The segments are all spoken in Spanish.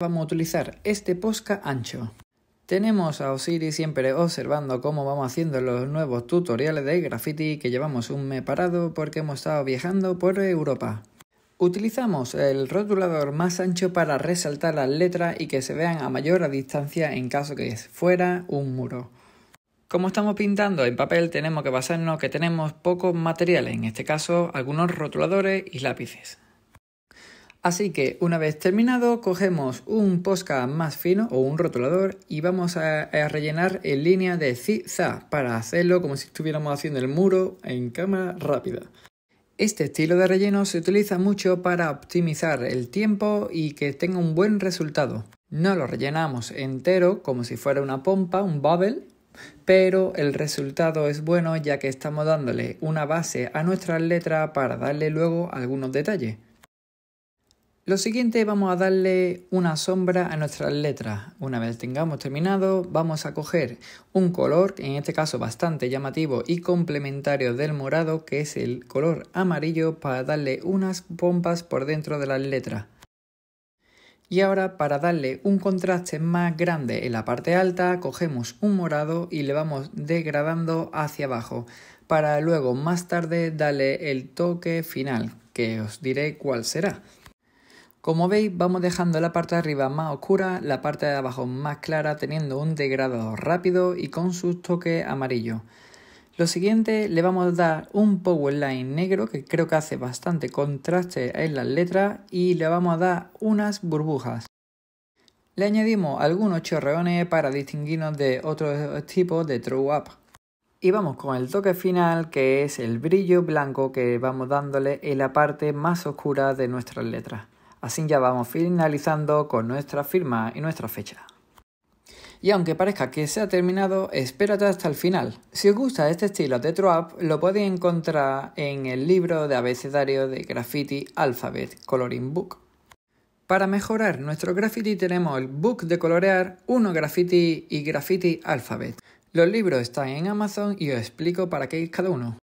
Vamos a utilizar este Posca ancho. Tenemos a Osiris siempre observando cómo vamos haciendo los nuevos tutoriales de graffiti, que llevamos un mes parado porque hemos estado viajando por Europa. Utilizamos el rotulador más ancho para resaltar las letras y que se vean a mayor distancia en caso que fuera un muro. Como estamos pintando en papel, tenemos que basarnos que tenemos pocos materiales, en este caso algunos rotuladores y lápices. Así que una vez terminado, cogemos un Posca más fino o un rotulador y vamos a rellenar en línea de zig-zag para hacerlo como si estuviéramos haciendo el muro en cámara rápida. Este estilo de relleno se utiliza mucho para optimizar el tiempo y que tenga un buen resultado. No lo rellenamos entero como si fuera una pompa, un bubble, pero el resultado es bueno ya que estamos dándole una base a nuestras letras para darle luego algunos detalles. Lo siguiente, vamos a darle una sombra a nuestras letras. Una vez tengamos terminado, vamos a coger un color, en este caso bastante llamativo y complementario del morado, que es el color amarillo, para darle unas pompas por dentro de las letras. Y ahora, para darle un contraste más grande en la parte alta, cogemos un morado y le vamos degradando hacia abajo, para luego más tarde darle el toque final, que os diré cuál será. Como veis, vamos dejando la parte de arriba más oscura, la parte de abajo más clara, teniendo un degradado rápido y con sus toques amarillos. Lo siguiente, le vamos a dar un powerline negro que creo que hace bastante contraste en las letras y le vamos a dar unas burbujas. Le añadimos algunos chorreones para distinguirnos de otros tipos de throw up. Y vamos con el toque final, que es el brillo blanco que vamos dándole en la parte más oscura de nuestras letras. Así ya vamos finalizando con nuestra firma y nuestra fecha. Y aunque parezca que se ha terminado, espérate hasta el final. Si os gusta este estilo de throw up, lo podéis encontrar en el libro de abecedario de Graffiti Alphabet Coloring Book. Para mejorar nuestro graffiti tenemos el book de colorear, Uno Graffiti y Graffiti Alphabet. Los libros están en Amazon y os explico para qué es cada uno.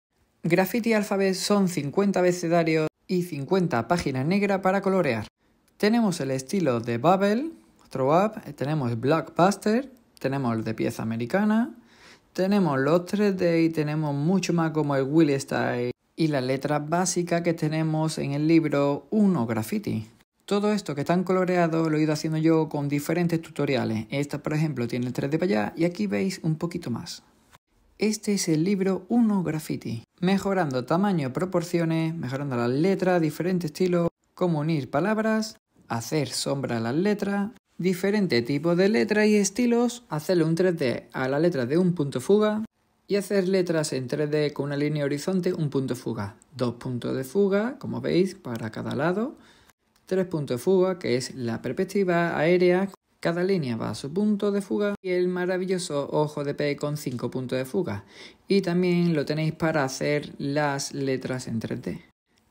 Graffiti Alphabet son 50 abecedarios y 50 páginas negras para colorear. Tenemos el estilo de Bubble, Throw Up, tenemos Blockbuster, tenemos el de pieza americana, tenemos los 3D y tenemos mucho más como el Willy Style y las letras básicas que tenemos en el libro Uno Graffiti. Todo esto que están coloreados lo he ido haciendo yo con diferentes tutoriales. Esta, por ejemplo, tiene el 3D para allá y aquí veis un poquito más. Este es el libro Uno Graffiti, mejorando tamaño, proporciones, mejorando las letras, diferentes estilos, cómo unir palabras, hacer sombra a las letras, diferentes tipos de letras y estilos, hacerle un 3D a la letra de un punto fuga y hacer letras en 3D con una línea horizonte, un punto fuga, 2 puntos de fuga, como veis, para cada lado, 3 puntos de fuga, que es la perspectiva aérea. Cada línea va a su punto de fuga y el maravilloso ojo de pez con 5 puntos de fuga. Y también lo tenéis para hacer las letras en 3D.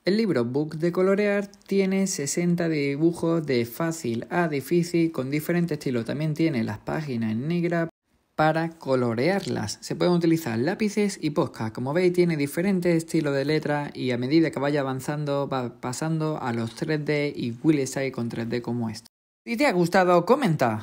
El libro Book de colorear tiene 60 dibujos de fácil a difícil con diferentes estilos. También tiene las páginas en negra para colorearlas. Se pueden utilizar lápices y Posca. Como veis, tiene diferentes estilos de letras y a medida que vaya avanzando va pasando a los 3D y Willy Style con 3D como este. Si te ha gustado, comenta.